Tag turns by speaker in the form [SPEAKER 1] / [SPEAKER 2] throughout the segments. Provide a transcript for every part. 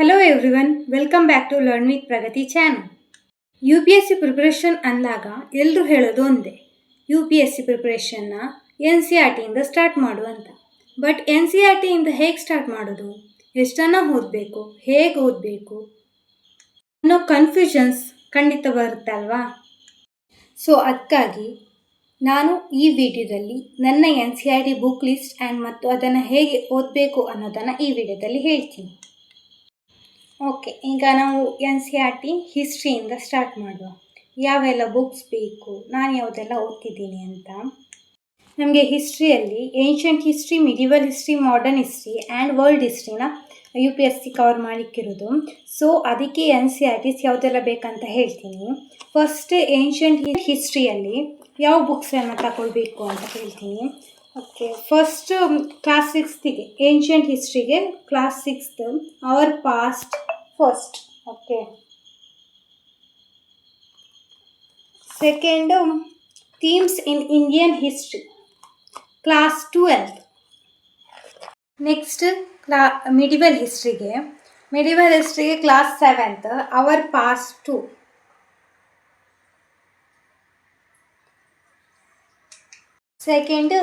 [SPEAKER 1] Hello everyone, welcome back to Learn with Pragati channel. U P S C preparation ಅಂದಾಗ ಎಲ್ಲರೂ ಹೇಳೋದು ಒಂದೇ, U P S C ಪ್ರಿಪ್ರೇಷನ್ನ N C R ಟಿಯಿಂದ start ಮಾಡು ಅಂತ. ಬಟ್ ಎನ್ ಸಿ ಆರ್ ಟಿಯಿಂದ ಹೇಗೆ ಸ್ಟಾರ್ಟ್ ಮಾಡೋದು, ಎಷ್ಟನ್ನು ಓದಬೇಕು, ಹೇಗೆ ಓದಬೇಕು ಅನ್ನೋ ಕನ್ಫ್ಯೂಷನ್ಸ್ ಖಂಡಿತ ಬರುತ್ತೆ ಅಲ್ವಾ. ಸೊ ಅದಕ್ಕಾಗಿ ನಾನು ಈ ವಿಡಿಯೋದಲ್ಲಿ ನನ್ನ N C R T book list and ಮತ್ತು ಅದನ್ನು ಹೇಗೆ ಓದಬೇಕು ಅನ್ನೋದನ್ನು ಈ ವಿಡಿಯೋದಲ್ಲಿ ಹೇಳ್ತೀನಿ. ಓಕೆ, ಈಗ ನಾವು ಎನ್ ಸಿ ಆರ್ ಟಿ ಹಿಸ್ಟ್ರಿಯಿಂದ ಸ್ಟಾರ್ಟ್ ಮಾಡುವ. ಯಾವೆಲ್ಲ ಬುಕ್ಸ್ ಬೇಕು, ನಾನು ಯಾವುದೆಲ್ಲ ಓದ್ತಿದ್ದೀನಿ ಅಂತ. ನಮಗೆ ಹಿಸ್ಟ್ರಿಯಲ್ಲಿ ancient history, medieval history, modern history and world ಹಿಸ್ಟ್ರಿನ U P S C cover ಮಾಡಲಿಕ್ಕಿರೋದು. ಸೊ ಅದಕ್ಕೆ ಎನ್ ಸಿ ಆರ್ ಟಿಸ್ ಯಾವುದೆಲ್ಲ ಬೇಕಂತ ಹೇಳ್ತೀನಿ. ಫಸ್ಟ್ ಏನ್ಷಂಟ್ ಹಿಸ್ಟ್ರಿಯಲ್ಲಿ ಯಾವ ಬುಕ್ಸನ್ನು ತಗೊಳ್ಬೇಕು ಅಂತ ಹೇಳ್ತೀನಿ. ಓಕೆ, ಫಸ್ಟ್ ಕ್ಲಾಸ್ ಸಿಕ್ಸ್ತಿಗೆ ಏನ್ಷಂಟ್ ಹಿಸ್ಟ್ರಿಗೆ class sixth our past first. Okay, second themes in Indian history class 12. Next medieval ಹಿಸ್ಟ್ರಿಗೆ class 7th our past 2. Second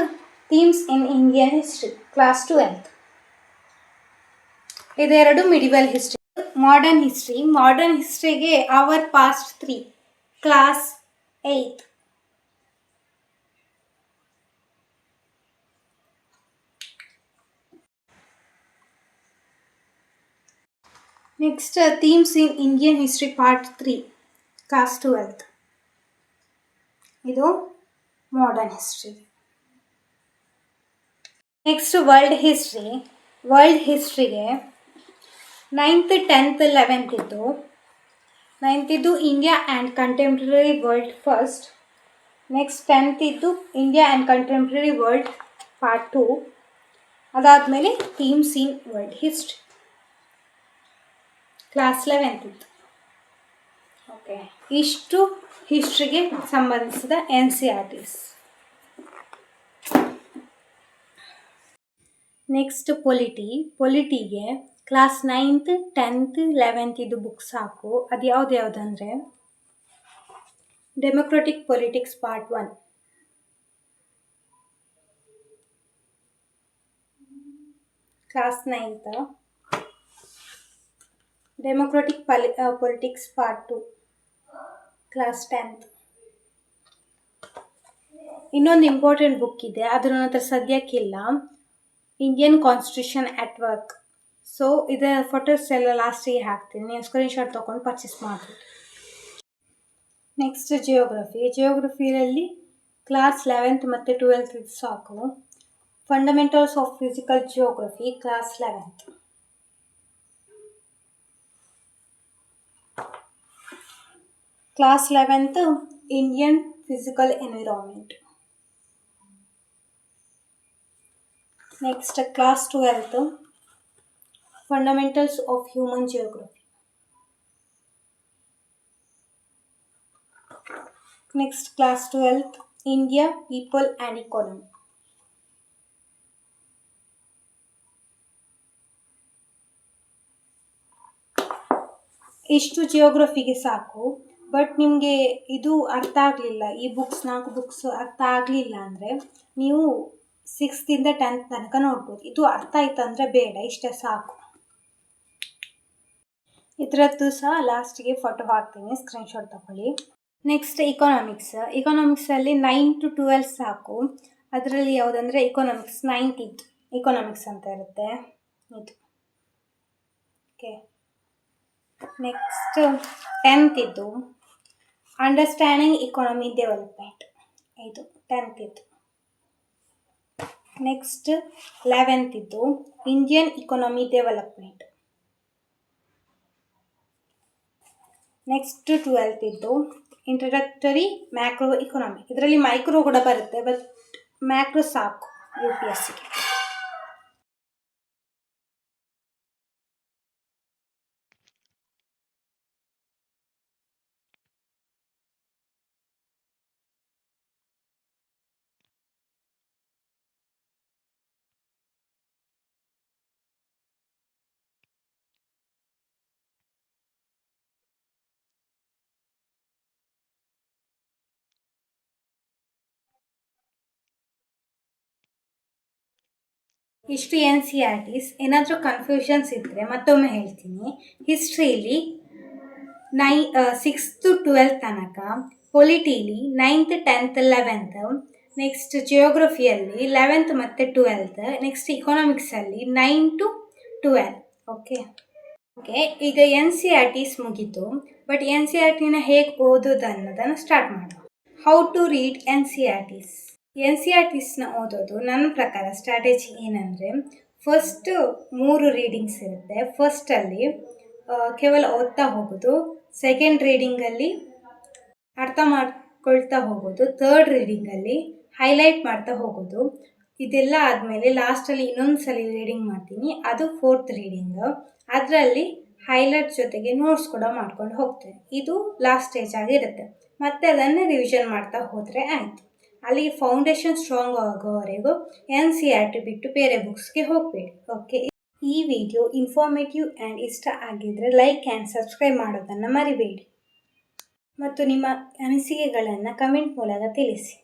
[SPEAKER 1] themes in Indian history class 12. ಇದೆರಡು ಮಿಡಿವಲ್ ಹಿಸ್ಟ್ರಿ. ಮಾಡರ್ನ್ ಹಿಸ್ಟ್ರಿಗೆ our past 3 class 8. Next themes in Indian history part 3 class 12. ಇದು modern history. Next world ಹಿಸ್ಟ್ರಿಗೆ 9th 10th 11th ಇದ್ದು. 9th ಇದ್ದು India and contemporary world first. Next 10th ಇದ್ದು India and contemporary world part 2. ಅದಾದಮೇಲೆ themes in world history class 11th ಇತ್ತು. Okay, ಇಷ್ಟು ಹಿಸ್ಟ್ರಿಗೆ ಸಂಬಂಧಿಸಿದ N C R Ts. Next ಪೊಲಿಟಿಗೆ ಕ್ಲಾಸ್ 9th 10th 11th ಇದು ಬುಕ್ ಸಾಕು. ಅದು ಯಾವುದಂದರೆ democratic politics part 1, class 9th. Democratic politics part 2 class 10th. ಇನ್ನೊಂದು ಇಂಪಾರ್ಟೆಂಟ್ ಬುಕ್ ಇದೆ, ಅದು ನನ್ನ ಹತ್ರ ಸದ್ಯಕ್ಕಿಲ್ಲ, Indian constitution at work. So ಇದರ ಫೋಟೋಸ್ ಎಲ್ಲ ಲಾಸ್ಟಿಗೆ ಹಾಕ್ತೀನಿ, ನೀವು ಸ್ಕ್ರೀನ್ಶಾಟ್ ತೊಗೊಂಡು ಪರ್ಚೇಸ್ ಮಾಡ್ಬೋದು. ನೆಕ್ಸ್ಟ್ ಜಿಯೋಗ್ರಫಿಯಲ್ಲಿ ಕ್ಲಾಸ್ 11th ಮತ್ತು 12th ಇದು ಸಾಕು. Fundamentals of physical geography class 11th. Class 11th Indian physical environment. Next class 12th fundamentals of human geography. Next class 12th India, people and economy. ಇಷ್ಟು ಜಿಯೋಗ್ರಫಿಗೆ ಸಾಕು. But ನಿಮಗೆ ಇದು ಅರ್ಥ ಆಗಲಿಲ್ಲ, ಈ 4 ಬುಕ್ಸ್ ಅರ್ಥ ಆಗಲಿಲ್ಲ ಅಂದರೆ ನೀವು 6th ಇಂದ 10th ತನಕ ನೋಡ್ಬೋದು. ಇದು ಅರ್ಥ ಆಯ್ತು ಅಂದರೆ ಬೇಡ, ಇಷ್ಟೇ ಸಾಕು. ಇದರದ್ದು ಸಹ ಲಾಸ್ಟಿಗೆ ಫೋಟೋ ಹಾಕ್ತೀನಿ, ಸ್ಕ್ರೀನ್ಶಾಟ್ ತಗೊಳ್ಳಿ. ನೆಕ್ಸ್ಟ್ ಇಕಾನಮಿಕ್ಸಲ್ಲಿ 9 to 12 ಸಾಕು. ಅದರಲ್ಲಿ ಯಾವುದಂದರೆ ಇಕಾನಮಿಕ್ಸ್ 9th ಇದ್ದು ಇಕಾನಮಿಕ್ಸ್ ಅಂತ ಇರುತ್ತೆ ಇದು. ಓಕೆ, ನೆಕ್ಸ್ಟ್ 10th ಇದ್ದು ಅಂಡರ್ಸ್ಟ್ಯಾಂಡಿಂಗ್ ಇಕಾನಮಿ ಡೆವಲಪ್ಮೆಂಟ್, ಇದು 10th ಇದ್ದು. ನೆಕ್ಸ್ಟ್ 11th ಇದ್ದು Indian economy development. Next 12th ಇದ್ದು ಇಂಟ್ರಡಕ್ಟರಿ ಮ್ಯಾಕ್ರೋ ಇಕಾನಮಿ. ಇದರಲ್ಲಿ ಮೈಕ್ರೋ ಕೂಡ ಬರುತ್ತೆ, ಬಟ್ ಮ್ಯಾಕ್ರೋ ಸಾಕು ಯು ಪಿ ಎಸ್ ಸಿಗೆ. ಇಷ್ಟು ಎನ್ ಸಿ ಆರ್ ಟಿಸ್. ಏನಾದರೂ ಕನ್ಫ್ಯೂಷನ್ಸ್ ಇದ್ದರೆ ಮತ್ತೊಮ್ಮೆ ಹೇಳ್ತೀನಿ. ಹಿಸ್ಟ್ರಿಲಿ 6th to 12th ತನಕ, ಪೊಲಿಟಿಲಿ 9th 10th 11th, next ಜಿಯೋಗ್ರಫಿಯಲ್ಲಿ 11th ಮತ್ತು 12th, ನೆಕ್ಸ್ಟ್ ಇಕೊನಾಮಿಕ್ಸಲ್ಲಿ 9 to 12. ಓಕೆ, ಈಗ ಎನ್ ಸಿ ಆರ್ ಟಿಸ್ ಮುಗೀತು. ಬಟ್ ಎನ್ ಸಿ ಆರ್ ಟಿನ ಹೇಗೆ ಓದೋದು ಅನ್ನೋದನ್ನು ಸ್ಟಾರ್ಟ್ ಮಾಡೋಣ. How to read N C R Ts. N C R ಟಿಸ್ನ ಓದೋದು ನನ್ನ ಪ್ರಕಾರ ಸ್ಟ್ರಾಟಜಿ ಏನಂದರೆ, ಫಸ್ಟ್ 3 ರೀಡಿಂಗ್ಸ್ ಇರುತ್ತೆ. ಫಸ್ಟಲ್ಲಿ ಕೇವಲ ಓದ್ತಾ ಹೋಗೋದು, ಸೆಕೆಂಡ್ ರೀಡಿಂಗಲ್ಲಿ ಅರ್ಥ ಮಾಡ್ಕೊಳ್ತಾ ಹೋಗೋದು, ಥರ್ಡ್ ರೀಡಿಂಗಲ್ಲಿ ಹೈಲೈಟ್ ಮಾಡ್ತಾ ಹೋಗೋದು. ಇದೆಲ್ಲ ಆದಮೇಲೆ ಲಾಸ್ಟಲ್ಲಿ ಇನ್ನೊಂದು ಸಲ ರೀಡಿಂಗ್ ಮಾಡ್ತೀನಿ, ಅದು 4th ರೀಡಿಂಗ್. ಅದರಲ್ಲಿ ಹೈಲೈಟ್ ಜೊತೆಗೆ ನೋಟ್ಸ್ ಕೂಡ ಮಾಡ್ಕೊಂಡು ಹೋಗ್ತೇನೆ. ಇದು ಲಾಸ್ಟ್ ಸ್ಟೇಜ್ ಆಗಿರುತ್ತೆ. ಮತ್ತೆ ಅದನ್ನು ರಿವಿಷನ್ ಮಾಡ್ತಾ ಹೋದರೆ ಆಯಿತು. ಅಲ್ಲಿ ಫೌಂಡೇಶನ್ ಸ್ಟ್ರಾಂಗ್ ಆಗೋವರೆಗೂ ಎನ್ ಸಿ ಆರ್ ಟಿ ಬಿಟ್ಟು ಬೇರೆ ಬುಕ್ಸ್ಗೆ ಹೋಗಬೇಡಿ. ಓಕೆ, ಈ ವಿಡಿಯೋ ಇನ್ಫಾರ್ಮೇಟಿವ್ ಆ್ಯಂಡ್ ಇಷ್ಟ ಆಗಿದ್ದರೆ ಲೈಕ್ ಆ್ಯಂಡ್ ಸಬ್ಸ್ಕ್ರೈಬ್ ಮಾಡೋದನ್ನು ಮರಿಬೇಡಿ. ಮತ್ತು ನಿಮ್ಮ ಅನಿಸಿಕೆಗಳನ್ನು ಕಮೆಂಟ್ ಮೂಲಕ ತಿಳಿಸಿ.